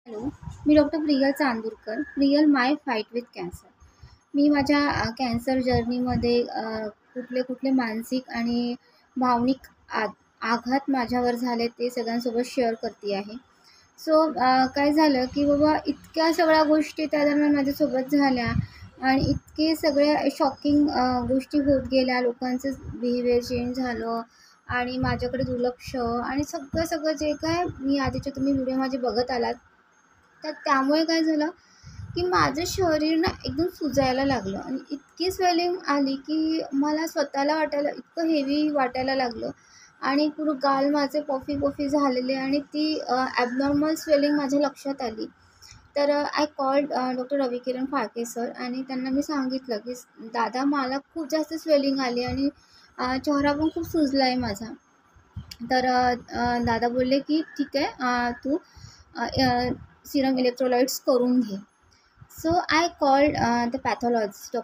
Hello, मी doctor Priyal Chandurkar. Priyal my fight with cancer. मी माझ्या कॅन्सर जर्नीमध्ये कुठले कुठले मानसिक आणि भावनिक आघात माझ्यावर झाले ते सगळ्यांसोबत शेअर करते आहे. सो काय झालं की बाबा इतक्या सगळ्या गोष्टी त्या दरम्यान माझ्यासोबत झाल्या आणि इतके सगळ्या शॉकिंग गोष्टी होत गेल्या. लोकांचं बिहेवियर चेंज झालं आणि माझ्याकडे दुर्लक्ष आणि सगळं सगळं जे काय मी आधीचे तुम्ही व्हिडिओ माझे बघत आलात, तर त्यामुळे काय झालं की माझं शरीर ना एकदम सुजायला लागलं आणि इतकी स्वेलिंग आली की मला स्वतःला वाटायला इतकं हेवी वाटायला लागलं आणि पूर्ण गाल माझे पफी पफी झालेले आणि ती ॲबनॉर्मल स्वेलिंग माझ्या लक्षात आली. तर I called doctor Ravikiran Phalke sir आणि त्यांना मी सांगितलं की दादा मला खूप जास्त स्वेलिंग आली आणि चेहरा पण खूप सुजला आहे माझा. तर दादा बोलले की ठीक आहे, तू सिरम इलेक्ट्रोलाइट्स करून घे. So I called the pathologist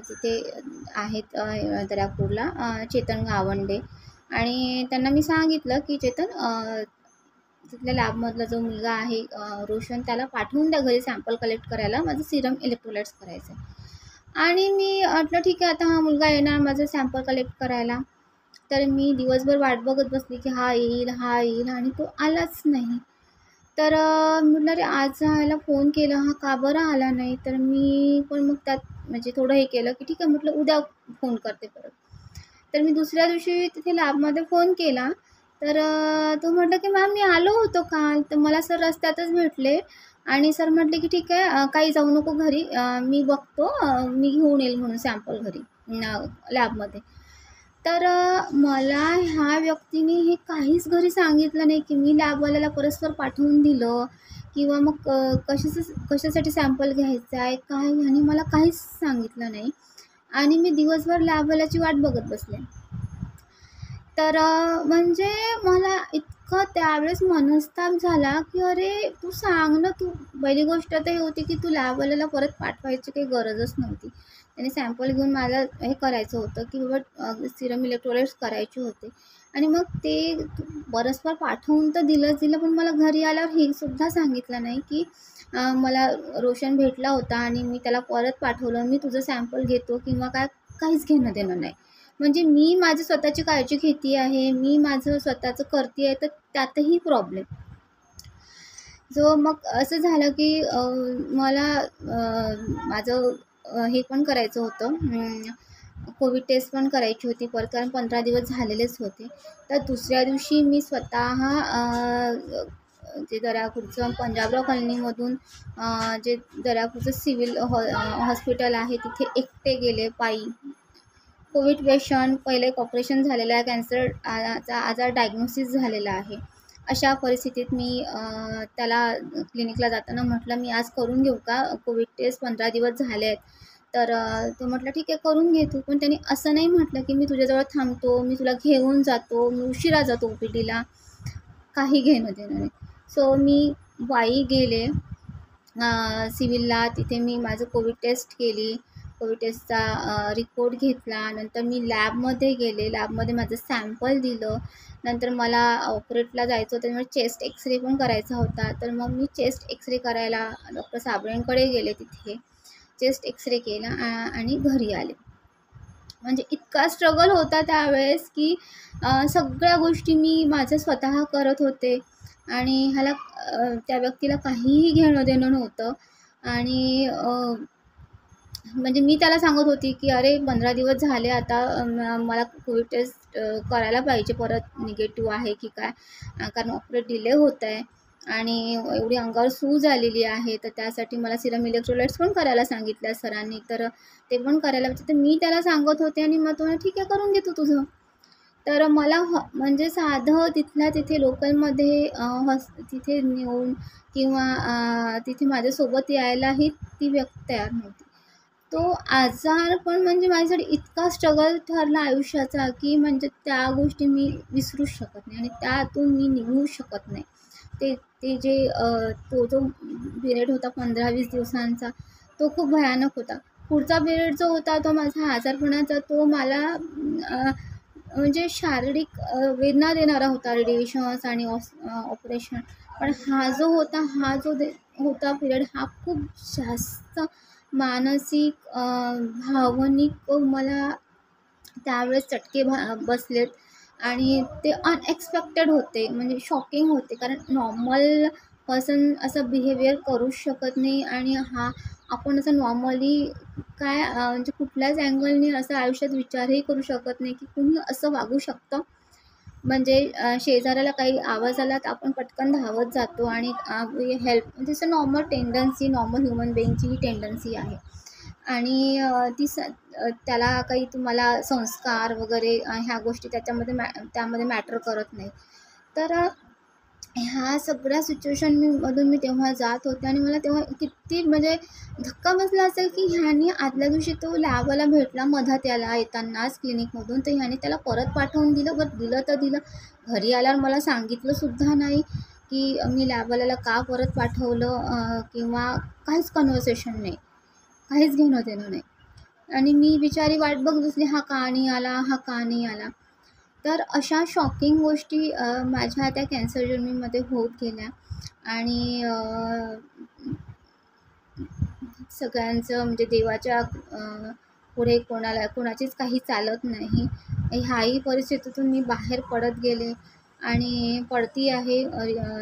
तिथे आहेत दर्यापूरला, चेतन गावंडे, आणि त्यांना मी सांगितलं की चेतन, तिथल्या लॅबमधला जो मुलगा आहे रोशन, त्याला पाठवून द्या घरी सॅम्पल कलेक्ट करायला, माझं सिरम इलेक्ट्रोलाइट्स करायचं आहे. आणि मी म्हटलं ठीक आहे, आता हा मुलगा येणार माझं सॅम्पल कलेक्ट करायला. तर मी दिवसभर वाट बघत बसली की हा येईल आणि तो आलाच नाही. तर म्हटलं अरे आज ह्याला फोन केला, हा का बरं आला नाही. तर मी पण मग त्यात म्हणजे थोडं हे केलं की ठीक आहे, म्हटलं उद्या फोन करते परत. तर मी दुसऱ्या दिवशी तिथे लॅबमध्ये फोन केला. तर तो म्हटलं की मॅम मी आलो होतो काल, तर मला सर रस्त्यातच भेटले आणि सर म्हटले की ठीक आहे, काही जाऊ नको घरी, मी बघतो, मी घेऊन येईल म्हणून सॅम्पल घरी लॅबमध्ये. तर मला ह्या व्यक्तीने हे काहीच घरी सांगितलं नाही की मी लॅबवाल्याला परस्पर पाठवून दिलं किंवा मग कशासाठी सॅम्पल घ्यायचा आहे काय, ह्याने मला काहीच सांगितलं नाही आणि मी दिवसभर लॅबवाल्याची वाट बघत बसले. तर म्हणजे मला इतकं त्यावेळेस मनस्ताप झाला की अरे तू सांग ना, तू पहिली गोष्ट तर हे होती की तू लॅबवाल्याला परत पाठवायची काही गरजच नव्हती. त्याने सॅम्पल घेऊन मला हे करायचं होतं की बाबा सिरम इलेक्ट्रोलाइट्स करायचे होते आणि मग ते परस्पर पाठवून तर दिलं, पण मला घरी आल्यावर हे सुद्धा सांगितलं नाही की मला रोशन भेटला होता आणि मी त्याला परत पाठवलं, मी तुझं सॅम्पल घेतो किंवा काय, काहीच घेणं देणं नाही. म्हणजे मी माझी स्वतःची काळजी घेते आहे, मी माझं स्वतःचं करते आहे, तर त्यातही प्रॉब्लेम. जो मग असं झालं की मला माझं हे पण करायचं होतं, कोविड टेस्ट पण करायची होती परत, कारण 15 दिवस झालेलेच होते. तर दुसऱ्या दिवशी मी स्वतः जे दर्यापूरचं पंजाबराव कॉलनीमधून जे दर्यापूरचं सिव्हिल हॉस्पिटल आहे तिथे एकटे गेले पायी. कोविड पेशंट, पहिलं एक ऑपरेशन झालेलं आहे, कॅन्सरचा आजार डायग्नोसिस झालेला आहे. अशा परिस्थितीत मी त्याला क्लिनिकला जाताना म्हटलं मी आज करून घेऊ का कोविड टेस्ट, 15 दिवस झाले आहेत. तर तो म्हटलं ठीक आहे करून घे तू, पण त्यांनी असं नाही म्हटलं की मी तुझ्याजवळ थांबतो, मी तुला घेऊन जातो, मी उशिरा जातो OPDला, काही घेणं देणं नाही. सो मी पायी गेले सिव्हिलला. तिथे मी माझं कोविड टेस्ट केली, कोविड टेस्टचा रिपोर्ट घेतला. नंतर मी लॅबमध्ये गेले, लॅबमध्ये माझं सॅम्पल दिलं. नंतर मला ऑपरेटला जायचं होतं, त्यामुळे चेस्ट एक्सरे पण करायचा होता. तर मग मी चेस्ट एक्सरे करायला डॉक्टर साबळेंकडे गेले, तिथे चेस्ट एक्सरे केला आणि घरी आले. म्हणजे इतका स्ट्रगल होता त्यावेळेस की सगळ्या गोष्टी मी माझं स्वतः करत होते आणि ह्याला त्या व्यक्तीला काहीही घेणं देणं नव्हतं. आणि म्हणजे मी त्याला सांगत होती की अरे 15 दिवस झाले आता, मला कोविड टेस्ट करायला पाहिजे परत, निगेटिव्ह आहे की काय, कारण ऑपरेट डिले होत आहे आणि एवढी अंगावर सूज आलेली आहे, तर त्यासाठी मला सिरम इलेक्ट्रोलाइट्स पण करायला सांगितलं सरांनी, तर ते पण करायला पाहिजे. तर मी त्याला सांगत होते आणि मग तो ठीक आहे करून घेतो तुझं. तर मला म्हणजे साधं तिथल्या तिथे लोकलमध्ये तिथे नेऊन किंवा तिथे माझ्यासोबत यायलाही ती व्यक्ती तयार नव्हती. तो आजार पण म्हणजे माझ्यासाठी इतका स्ट्रगल ठरला आयुष्याचा की म्हणजे त्या गोष्टी मी विसरूच शकत नाही आणि त्यातून मी निघू शकत नाही. ते जे तो जो पिरियड होता 15-20 दिवसांचा, तो खूप भयानक होता. पुढचा पिरियड जो होता तो माझा आजारपणाचा, तो मला म्हणजे शारीरिक वेदना देणारा होता. रेडिएशन्स आणि ऑपरेशन पण हा जो होता पिरियड हा खूप जास्त मानसिक भावनिक मला त्यावेळेस चटके बसलेत आणि ते अनएक्सपेक्टेड होते, म्हणजे शॉकिंग होते. कारण नॉर्मल पर्सन असं बिहेवियर करूच शकत नाही आणि आपण असं नॉर्मली म्हणजे कुठल्याच अँगलनी असं आयुष्यात विचारही करू शकत नाही की कुणी असं वागू शकतं. म्हणजे शेजाऱ्याला काही आवाज आला तर आपण पटकन धावत जातो आणि हेल्प, म्हणजे असं नॉर्मल ह्युमन बीइंगची ही टेंडन्सी आहे. आणि त्याला काही तुम्हाला संस्कार वगैरे ह्या गोष्टी त्यामध्ये मॅटर करत नाही. तर ह्या सगळ्या सिच्युएशन मधून मी तेव्हा जात होते आणि मला तेव्हा किती म्हणजे धक्का बसला असेल की ह्यानी आदल्या दिवशी तो लॅबवाला भेटला मधात याला येतानाच क्लिनिकमधून, तर ह्याने त्याला परत पाठवून दिलं. बरं दिलं तर दिलं, घरी आल्यावर मला सांगितलंसुद्धा नाही की मी लॅबवाल्याला का परत पाठवलं किंवा काहीच कन्व्हर्सेशन नाही, काहीच घेणं देणं नाही. आणि मी बिचारी वाट बघत बसली, हा का नाही आला, हा का नाही आला. तर अशा शॉकिंग गोष्टी माझ्या त्या कॅन्सर जर्नीमध्ये होत गेल्या. आणि सगळ्यांचं म्हणजे देवाच्या पुढे कोणाचीच काही चालत नाही. ह्याही परिस्थितीतून मी बाहेर पडत गेले आणि पडती आहे,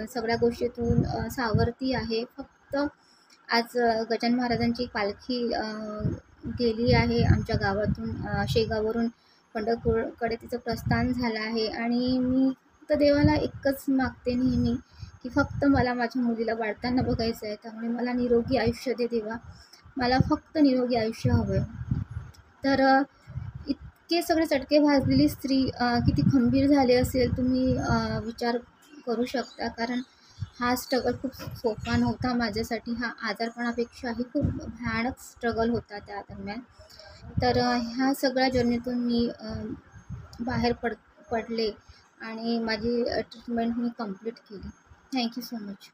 सगळ्या गोष्टीतून सावरती आहे. फक्त आज गजानन महाराजांची पालखी गेली आहे आमच्या गावातून, शेगाववरून पंढरपूरकडे तिचं प्रस्थान झालं आहे. आणि मी तर देवाला एकच मागते नेहमी की फक्त मला माझ्या मुलीला वाढताना बघायचं आहे. त्यामुळे मला निरोगी आयुष्य दे देवा, मला फक्त निरोगी आयुष्य हवं आहे. तर इतके सगळे चटके भाजलेली स्त्री किती खंबीर झाली असेल तुम्ही विचार करू शकता. कारण हा स्ट्रगल खूप सोपा नव्हता माझ्यासाठी. हा आजारपणापेक्षाही खूप भयानक स्ट्रगल होता त्या दरम्यान. तर ह्या सगळ्या जर्नीतून मी बाहेर पडले आणि माझी ट्रीटमेंट मी कंप्लीट केली. Thank you so much.